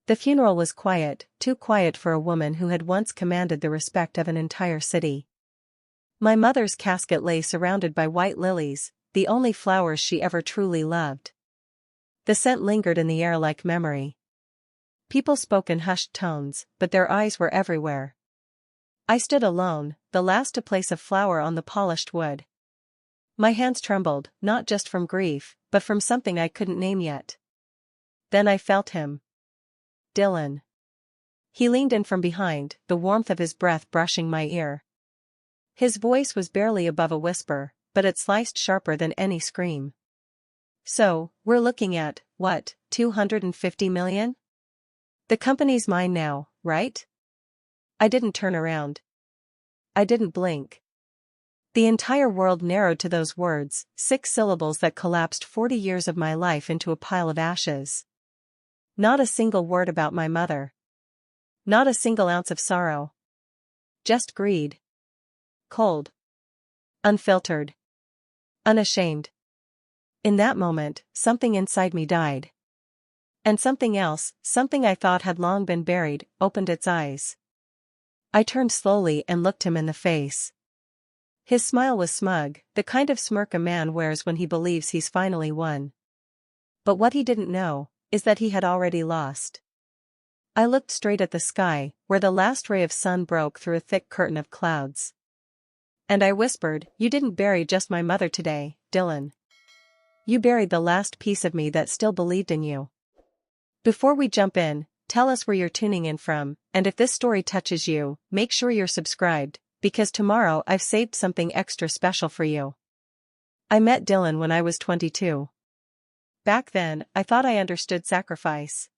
The funeral was quiet, too quiet for a woman who had once commanded the respect of an entire city. My mother's casket lay surrounded by white lilies, the only flowers she ever truly loved. The scent lingered in the air like memory. People spoke in hushed tones, but their eyes were everywhere. I stood alone, the last to place a flower on the polished wood. My hands trembled, not just from grief, but from something I couldn't name yet. Then I felt him. Dylan. He leaned in from behind, the warmth of his breath brushing my ear. His voice was barely above a whisper, but it sliced sharper than any scream. So, we're looking at, what, 250 million? The company's mine now, right? I didn't turn around. I didn't blink. The entire world narrowed to those words, 6 syllables that collapsed 40 years of my life into a pile of ashes. Not a single word about my mother. Not a single ounce of sorrow. Just greed. Cold. Unfiltered. Unashamed. In that moment, something inside me died. And something else, something I thought had long been buried, opened its eyes. I turned slowly and looked him in the face. His smile was smug, the kind of smirk a man wears when he believes he's finally won. But what he didn't know is that he had already lost. I looked straight at the sky, where the last ray of sun broke through a thick curtain of clouds. And I whispered, "You didn't bury just my mother today, Dylan. You buried the last piece of me that still believed in you." Before we jump in, tell us where you're tuning in from, and if this story touches you, make sure you're subscribed, because tomorrow I've saved something extra special for you. I met Dylan when I was 22. Back then, I thought I understood sacrifice.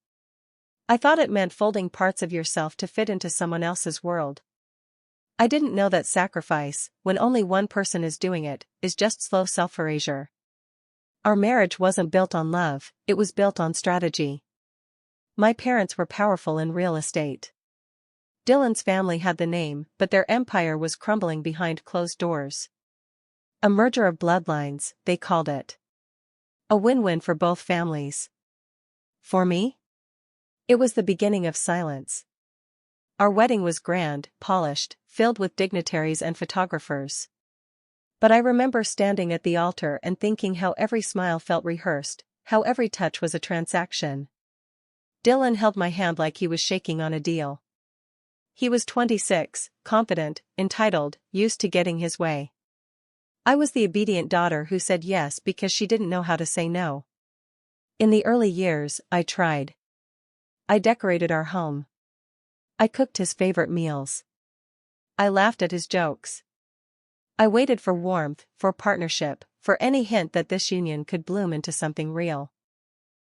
I thought it meant folding parts of yourself to fit into someone else's world. I didn't know that sacrifice, when only one person is doing it, is just slow self-erasure. Our marriage wasn't built on love, it was built on strategy. My parents were powerful in real estate. Dylan's family had the name, but their empire was crumbling behind closed doors. A merger of bloodlines, they called it. A win-win for both families. For me? It was the beginning of silence. Our wedding was grand, polished, filled with dignitaries and photographers. But I remember standing at the altar and thinking how every smile felt rehearsed, how every touch was a transaction. Dylan held my hand like he was shaking on a deal. He was 26, confident, entitled, used to getting his way. I was the obedient daughter who said yes because she didn't know how to say no. In the early years, I tried. I decorated our home. I cooked his favorite meals. I laughed at his jokes. I waited for warmth, for partnership, for any hint that this union could bloom into something real.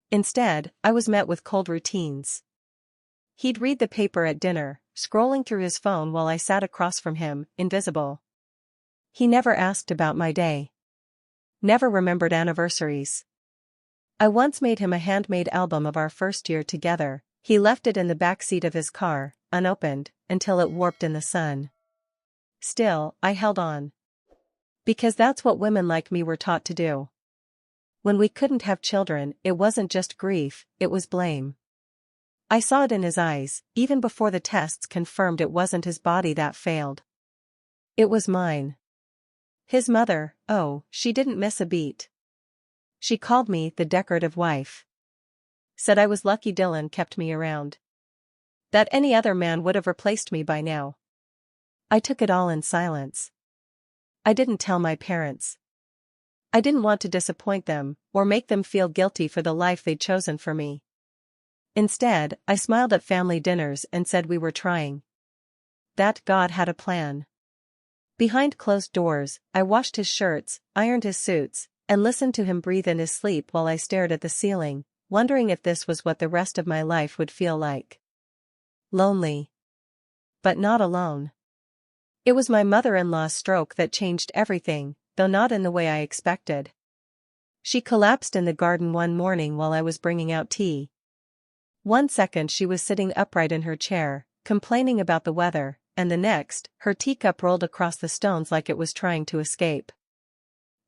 Instead, I was met with cold routines. He'd read the paper at dinner, scrolling through his phone while I sat across from him, invisible. He never asked about my day. Never remembered anniversaries. I once made him a handmade album of our first year together. He left it in the back seat of his car, unopened, until it warped in the sun. Still, I held on. Because that's what women like me were taught to do. When we couldn't have children, it wasn't just grief, it was blame. I saw it in his eyes, even before the tests confirmed it wasn't his body that failed. It was mine. His mother, oh, she didn't miss a beat. She called me the decorative wife. Said I was lucky Dylan kept me around. That any other man would have replaced me by now. I took it all in silence. I didn't tell my parents. I didn't want to disappoint them, or make them feel guilty for the life they'd chosen for me. Instead, I smiled at family dinners and said we were trying. That God had a plan. Behind closed doors, I washed his shirts, ironed his suits, and listened to him breathe in his sleep while I stared at the ceiling, wondering if this was what the rest of my life would feel like. Lonely. But not alone. It was my mother-in-law's stroke that changed everything, though not in the way I expected. She collapsed in the garden one morning while I was bringing out tea. One second she was sitting upright in her chair, complaining about the weather, and the next, her teacup rolled across the stones like it was trying to escape.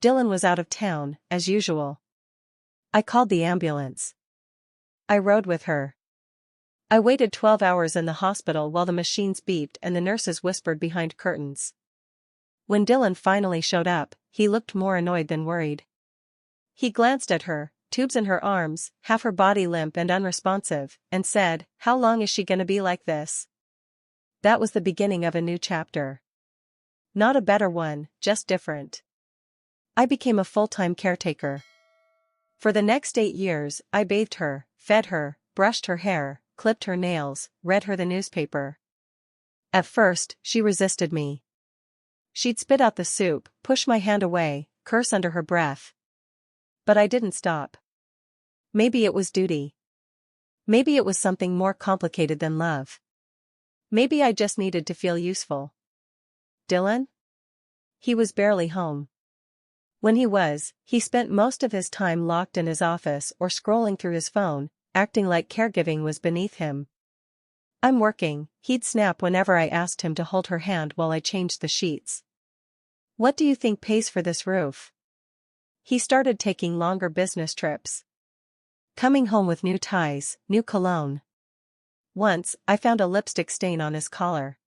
Dylan was out of town, as usual. I called the ambulance. I rode with her. I waited 12 hours in the hospital while the machines beeped and the nurses whispered behind curtains. When Dylan finally showed up, he looked more annoyed than worried. He glanced at her, tubes in her arms, half her body limp and unresponsive, and said, "How long is she gonna be like this?" That was the beginning of a new chapter. Not a better one, just different. I became a full-time caretaker. For the next 8 years, I bathed her, fed her, brushed her hair, clipped her nails, read her the newspaper. At first, she resisted me. She'd spit out the soup, push my hand away, curse under her breath. But I didn't stop. Maybe it was duty. Maybe it was something more complicated than love. Maybe I just needed to feel useful. Dylan? He was barely home. When he was, he spent most of his time locked in his office or scrolling through his phone, acting like caregiving was beneath him. "I'm working," he'd snap whenever I asked him to hold her hand while I changed the sheets. "What do you think pays for this roof?" He started taking longer business trips. Coming home with new ties, new cologne. Once, I found a lipstick stain on his collar.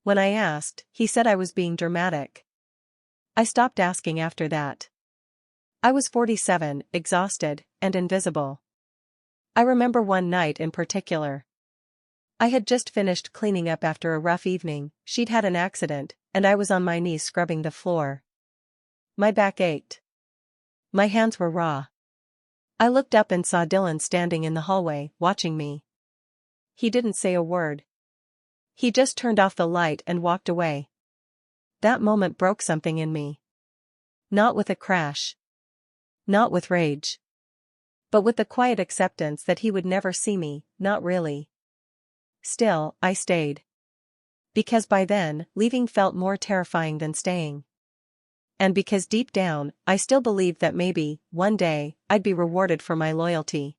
When I asked, he said I was being dramatic. I stopped asking after that. I was 47, exhausted, and invisible. I remember one night in particular. I had just finished cleaning up after a rough evening, she'd had an accident, and I was on my knees scrubbing the floor. My back ached. My hands were raw. I looked up and saw Dylan standing in the hallway, watching me. He didn't say a word. He just turned off the light and walked away. That moment broke something in me. Not with a crash. Not with rage. But with the quiet acceptance that he would never see me, not really. Still, I stayed. Because by then, leaving felt more terrifying than staying. And because deep down, I still believed that maybe, one day, I'd be rewarded for my loyalty.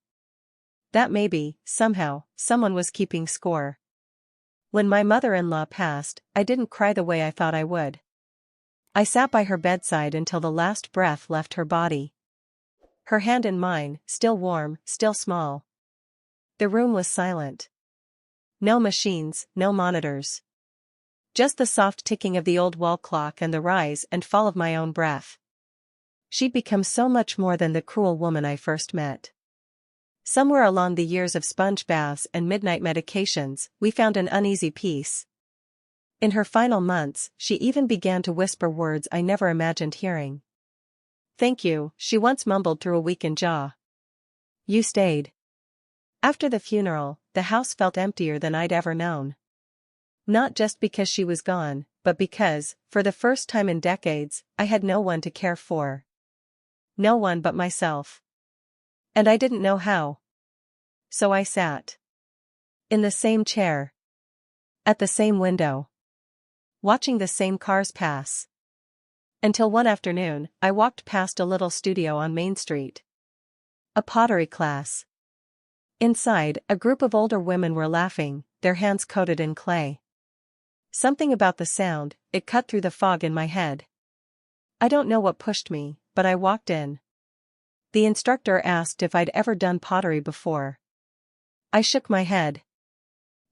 That maybe, somehow, someone was keeping score. When my mother-in-law passed, I didn't cry the way I thought I would. I sat by her bedside until the last breath left her body. Her hand in mine, still warm, still small. The room was silent. No machines, no monitors. Just the soft ticking of the old wall clock and the rise and fall of my own breath. She'd become so much more than the cruel woman I first met. Somewhere along the years of sponge baths and midnight medications, we found an uneasy peace. In her final months, she even began to whisper words I never imagined hearing. "Thank you," she once mumbled through a weakened jaw. "You stayed." After the funeral, the house felt emptier than I'd ever known. Not just because she was gone, but because, for the first time in decades, I had no one to care for. No one but myself. And I didn't know how. So I sat. In the same chair. At the same window. Watching the same cars pass. Until one afternoon, I walked past a little studio on Main Street. A pottery class. Inside, a group of older women were laughing, their hands coated in clay. Something about the sound, it cut through the fog in my head. I don't know what pushed me, but I walked in. The instructor asked if I'd ever done pottery before. I shook my head.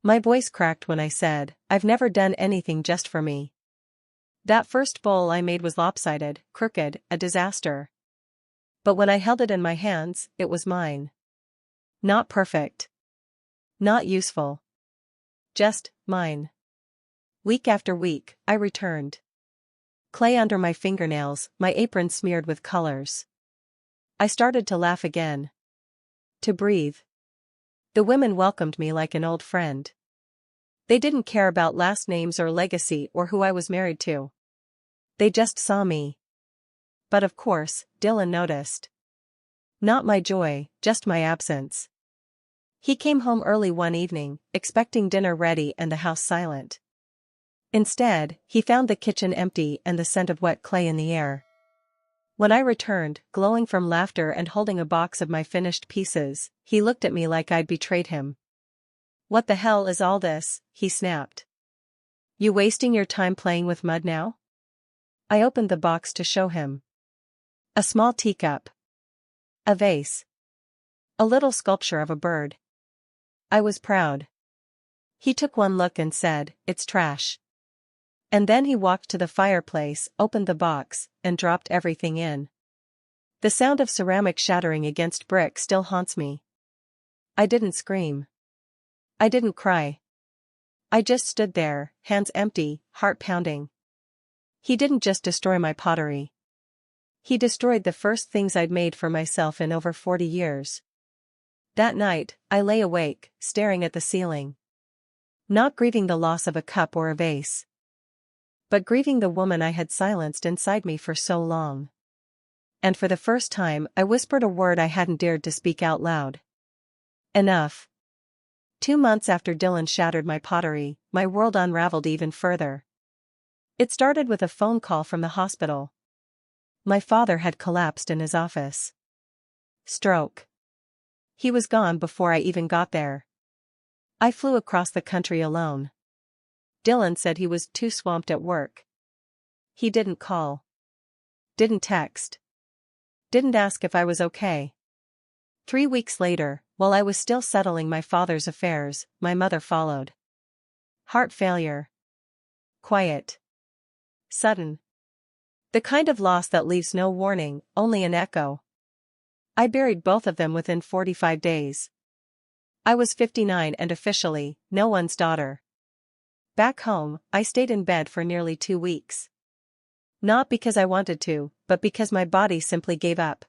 My voice cracked when I said, "I've never done anything just for me." That first bowl I made was lopsided, crooked, a disaster. But when I held it in my hands, it was mine. Not perfect. Not useful. Just mine. Week after week, I returned. Clay under my fingernails, my apron smeared with colors. I started to laugh again. To breathe. The women welcomed me like an old friend. They didn't care about last names or legacy or who I was married to. They just saw me. But of course, Dylan noticed. Not my joy, just my absence. He came home early one evening, expecting dinner ready and the house silent. Instead, he found the kitchen empty and the scent of wet clay in the air. When I returned, glowing from laughter and holding a box of my finished pieces, he looked at me like I'd betrayed him. "What the hell is all this?" he snapped. "You wasting your time playing with mud now?" I opened the box to show him. A small teacup. A vase. A little sculpture of a bird. I was proud. He took one look and said, "It's trash." And then he walked to the fireplace, opened the box, and dropped everything in. The sound of ceramic shattering against brick still haunts me. I didn't scream. I didn't cry. I just stood there, hands empty, heart pounding. He didn't just destroy my pottery. He destroyed the first things I'd made for myself in over 40 years. That night, I lay awake, staring at the ceiling. Not grieving the loss of a cup or a vase, but grieving the woman I had silenced inside me for so long. And for the first time, I whispered a word I hadn't dared to speak out loud. Enough. 2 months after Dylan shattered my pottery, my world unraveled even further. It started with a phone call from the hospital. My father had collapsed in his office. Stroke. He was gone before I even got there. I flew across the country alone. Dylan said he was too swamped at work. He didn't call. Didn't text. Didn't ask if I was okay. 3 weeks later, while I was still settling my father's affairs, my mother followed. Heart failure. Quiet. Sudden. The kind of loss that leaves no warning, only an echo. I buried both of them within 45 days. I was 59 and officially, no one's daughter. Back home, I stayed in bed for nearly 2 weeks. Not because I wanted to, but because my body simply gave up.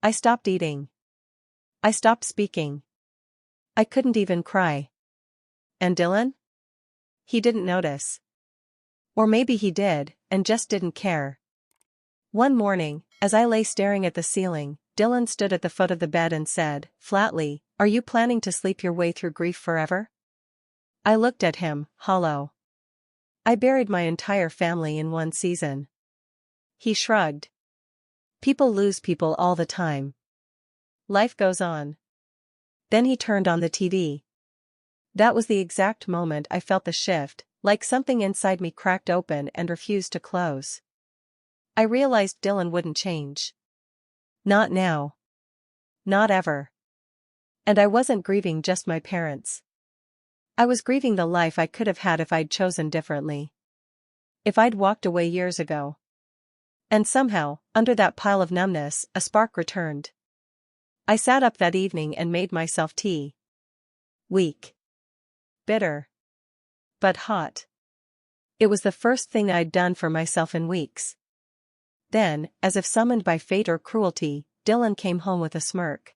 I stopped eating. I stopped speaking. I couldn't even cry. And Dylan? He didn't notice. Or maybe he did, and just didn't care. One morning, as I lay staring at the ceiling, Dylan stood at the foot of the bed and said, flatly, "Are you planning to sleep your way through grief forever?" I looked at him, hollow. I buried my entire family in one season. He shrugged. People lose people all the time. Life goes on. Then he turned on the TV. That was the exact moment I felt the shift, like something inside me cracked open and refused to close. I realized Dylan wouldn't change. Not now. Not ever. And I wasn't grieving just my parents. I was grieving the life I could have had if I'd chosen differently. If I'd walked away years ago. And somehow, under that pile of numbness, a spark returned. I sat up that evening and made myself tea. Weak. Bitter. But hot. It was the first thing I'd done for myself in weeks. Then, as if summoned by fate or cruelty, Dylan came home with a smirk.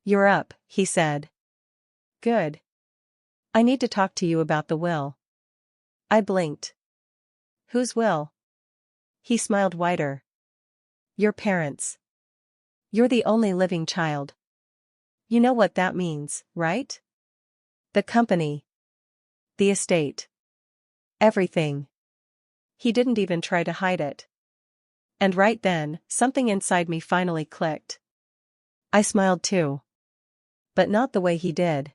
"You're up," he said. "Good. I need to talk to you about the will." I blinked. "Whose will?" He smiled wider. "Your parents. You're the only living child. You know what that means, right? The company. The estate. Everything." He didn't even try to hide it. And right then, something inside me finally clicked. I smiled too. But not the way he did.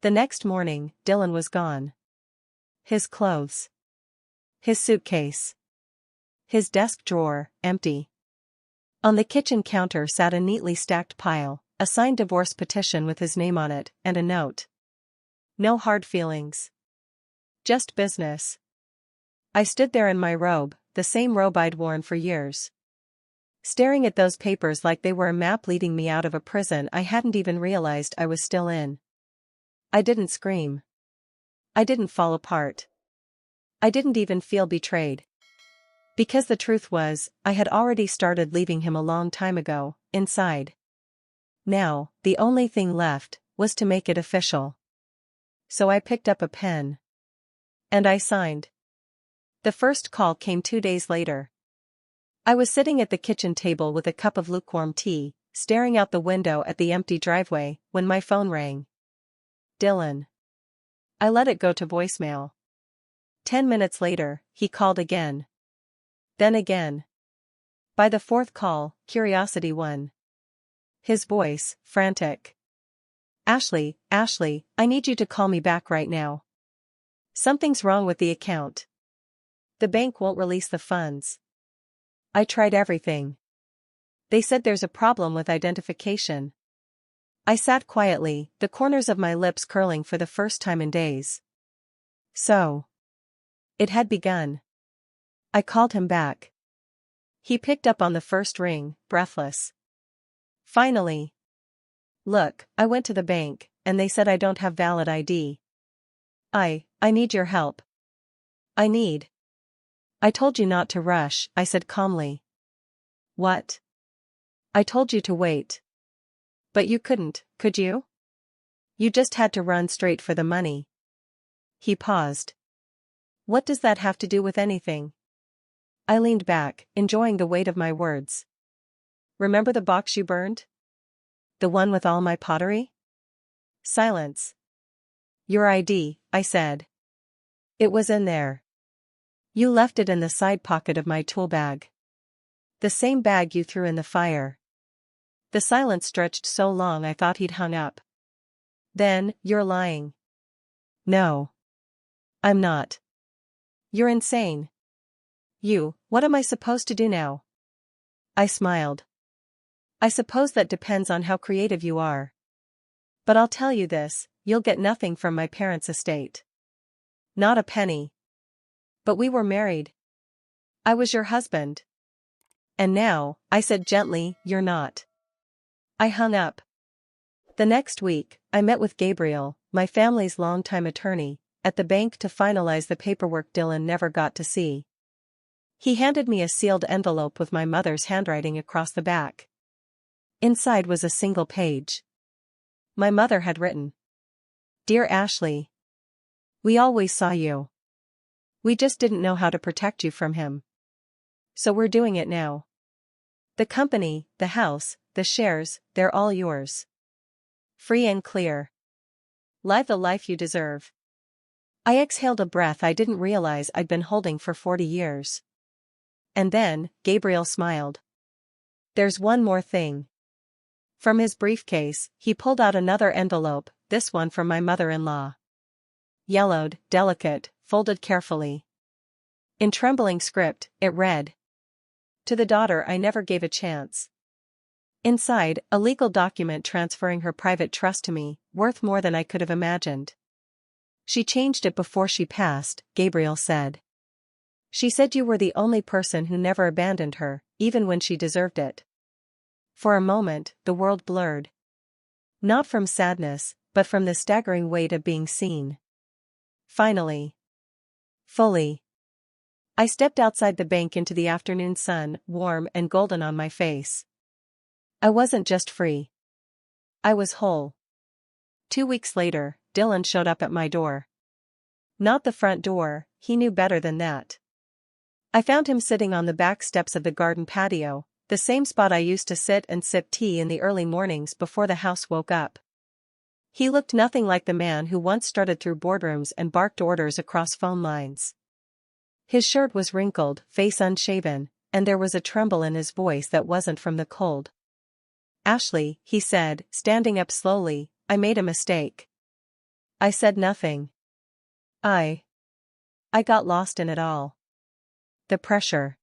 The next morning, Dylan was gone. His clothes. His suitcase. His desk drawer, empty. On the kitchen counter sat a neatly stacked pile, a signed divorce petition with his name on it, and a note. No hard feelings. Just business. I stood there in my robe, the same robe I'd worn for years. Staring at those papers like they were a map leading me out of a prison I hadn't even realized I was still in. I didn't scream. I didn't fall apart. I didn't even feel betrayed. Because the truth was, I had already started leaving him a long time ago, inside. Now, the only thing left was to make it official. So I picked up a pen. And I signed. The first call came 2 days later. I was sitting at the kitchen table with a cup of lukewarm tea, staring out the window at the empty driveway, when my phone rang. Dylan. I let it go to voicemail. 10 minutes later, he called again. Then again. By the fourth call, curiosity won. His voice, frantic. Ashley, I need you to call me back right now. Something's wrong with the account. The bank won't release the funds. I tried everything. They said there's a problem with identification. I sat quietly, the corners of my lips curling for the first time in days. So. It had begun. I called him back. He picked up on the first ring, breathless. Finally. Look, I went to the bank, and they said I don't have valid ID. I need your help. I told you not to rush, I said calmly. What? I told you to wait. But you couldn't, could you? You just had to run straight for the money. He paused. What does that have to do with anything? I leaned back, enjoying the weight of my words. Remember the box you burned? The one with all my pottery? Silence. Your ID, I said. It was in there. You left it in the side pocket of my tool bag. The same bag you threw in the fire. The silence stretched so long I thought he'd hung up. Then, you're lying. No. I'm not. You're insane. What am I supposed to do now? I smiled. I suppose that depends on how creative you are. But I'll tell you this, you'll get nothing from my parents' estate. Not a penny. But we were married. I was your husband. And now, I said gently, you're not. I hung up. The next week, I met with Gabriel, my family's longtime attorney, at the bank to finalize the paperwork Dylan never got to see. He handed me a sealed envelope with my mother's handwriting across the back. Inside was a single page. My mother had written. Dear Ashley. We always saw you. We just didn't know how to protect you from him. So we're doing it now. The company, the house, the shares, they're all yours. Free and clear. Live the life you deserve. I exhaled a breath I didn't realize I'd been holding for 40 years. And then, Gabriel smiled. There's one more thing. From his briefcase, he pulled out another envelope, this one from my mother-in-law. Yellowed, delicate, folded carefully. In trembling script, it read. To the daughter I never gave a chance. Inside, a legal document transferring her private trust to me, worth more than I could have imagined. She changed it before she passed, Gabriel said. She said you were the only person who never abandoned her, even when she deserved it. For a moment, the world blurred. Not from sadness, but from the staggering weight of being seen. Finally. Fully. I stepped outside the bank into the afternoon sun, warm and golden on my face. I wasn't just free. I was whole. 2 weeks later, Dylan showed up at my door. Not the front door, he knew better than that. I found him sitting on the back steps of the garden patio, the same spot I used to sit and sip tea in the early mornings before the house woke up. He looked nothing like the man who once strutted through boardrooms and barked orders across phone lines. His shirt was wrinkled, face unshaven, and there was a tremble in his voice that wasn't from the cold. Ashley, he said, standing up slowly, I made a mistake. I said nothing. I got lost in it all. The pressure.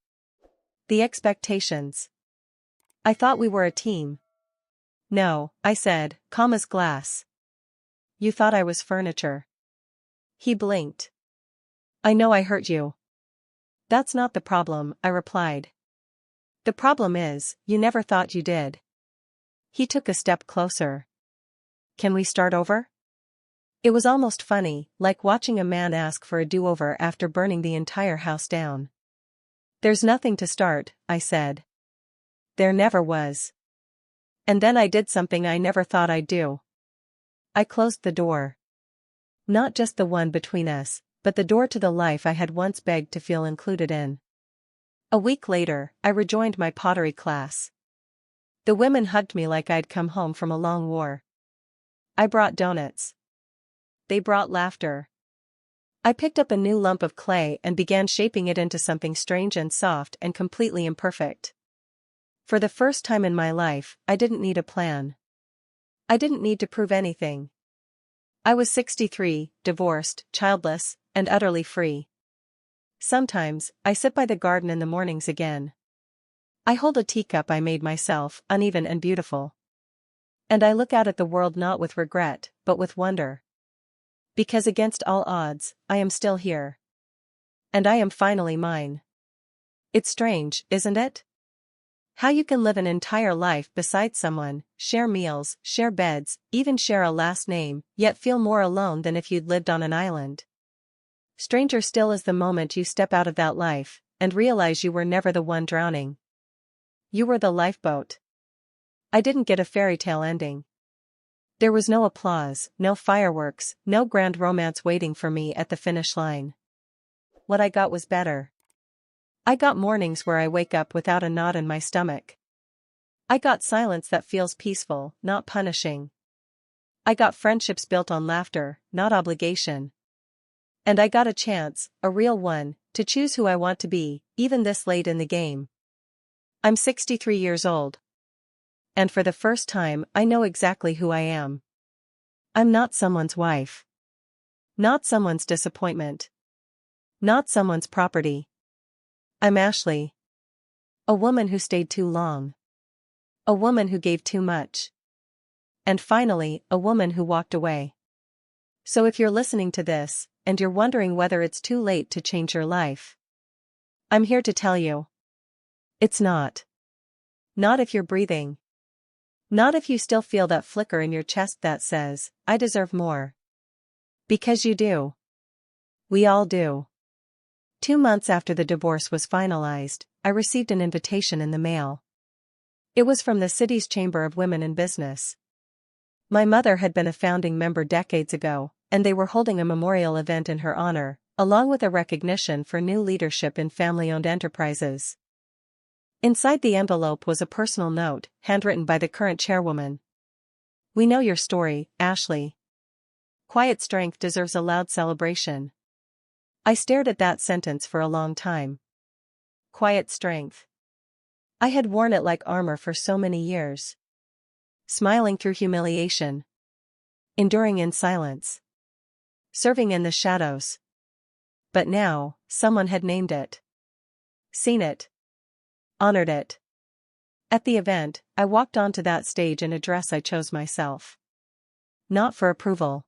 The expectations. I thought we were a team. No, I said, calm as glass. You thought I was furniture. He blinked. I know I hurt you. That's not the problem, I replied. The problem is, you never thought you did. He took a step closer. Can we start over? It was almost funny, like watching a man ask for a do-over after burning the entire house down. There's nothing to start, I said. There never was. And then I did something I never thought I'd do. I closed the door. Not just the one between us, but the door to the life I had once begged to feel included in. A week later, I rejoined my pottery class. The women hugged me like I'd come home from a long war. I brought donuts. They brought laughter. I picked up a new lump of clay and began shaping it into something strange and soft and completely imperfect. For the first time in my life, I didn't need a plan. I didn't need to prove anything. I was 63, divorced, childless, and utterly free. Sometimes, I sit by the garden in the mornings again. I hold a teacup I made myself, uneven and beautiful. And I look out at the world not with regret, but with wonder. Because against all odds, I am still here. And I am finally mine. It's strange, isn't it? How you can live an entire life beside someone, share meals, share beds, even share a last name, yet feel more alone than if you'd lived on an island. Stranger still is the moment you step out of that life, and realize you were never the one drowning. You were the lifeboat. I didn't get a fairy tale ending. There was no applause, no fireworks, no grand romance waiting for me at the finish line. What I got was better. I got mornings where I wake up without a knot in my stomach. I got silence that feels peaceful, not punishing. I got friendships built on laughter, not obligation. And I got a chance, a real one, to choose who I want to be, even this late in the game. I'm 63 years old. And for the first time, I know exactly who I am. I'm not someone's wife. Not someone's disappointment. Not someone's property. I'm Ashley. A woman who stayed too long. A woman who gave too much. And finally, a woman who walked away. So if you're listening to this, and you're wondering whether it's too late to change your life, I'm here to tell you. It's not. Not if you're breathing. Not if you still feel that flicker in your chest that says, I deserve more. Because you do. We all do. 2 months after the divorce was finalized, I received an invitation in the mail. It was from the city's Chamber of Women in Business. My mother had been a founding member decades ago, and they were holding a memorial event in her honor, along with a recognition for new leadership in family-owned enterprises. Inside the envelope was a personal note, handwritten by the current chairwoman. We know your story, Ashley. Quiet strength deserves a loud celebration. I stared at that sentence for a long time. Quiet strength. I had worn it like armor for so many years. Smiling through humiliation. Enduring in silence. Serving in the shadows. But now, someone had named it. Seen it. Honored it. At the event, I walked onto that stage in a dress I chose myself. Not for approval.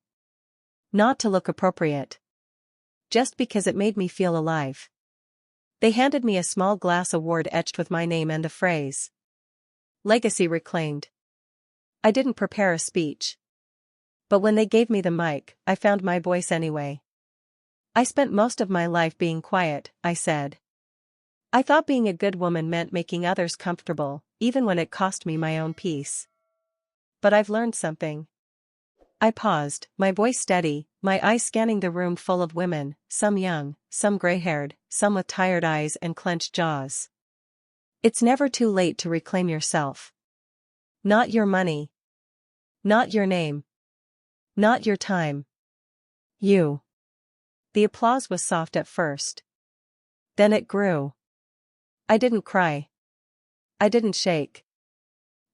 Not to look appropriate. Just because it made me feel alive. They handed me a small glass award etched with my name and the phrase, Legacy Reclaimed. I didn't prepare a speech. But when they gave me the mic, I found my voice anyway. I spent most of my life being quiet, I said. I thought being a good woman meant making others comfortable, even when it cost me my own peace. But I've learned something. I paused, my voice steady, my eyes scanning the room full of women, some young, some gray-haired, some with tired eyes and clenched jaws. It's never too late to reclaim yourself. Not your money. Not your name. Not your time. You. The applause was soft at first. Then it grew. I didn't cry. I didn't shake.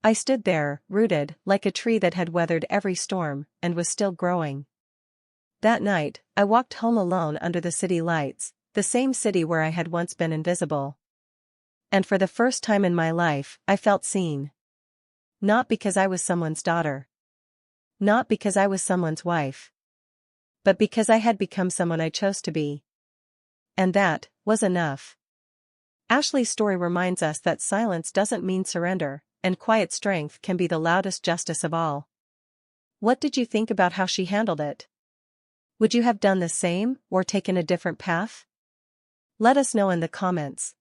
I stood there, rooted, like a tree that had weathered every storm, and was still growing. That night, I walked home alone under the city lights, the same city where I had once been invisible. And for the first time in my life, I felt seen. Not because I was someone's daughter. Not because I was someone's wife. But because I had become someone I chose to be. And that was enough. Ashley's story reminds us that silence doesn't mean surrender, and quiet strength can be the loudest justice of all. What did you think about how she handled it? Would you have done the same, or taken a different path? Let us know in the comments.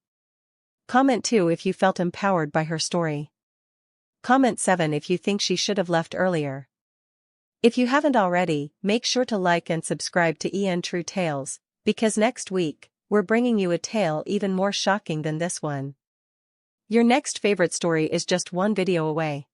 Comment 2 if you felt empowered by her story. Comment 7 if you think she should have left earlier. If you haven't already, make sure to like and subscribe to EN True Tales, because next week, we're bringing you a tale even more shocking than this one. Your next favorite story is just one video away.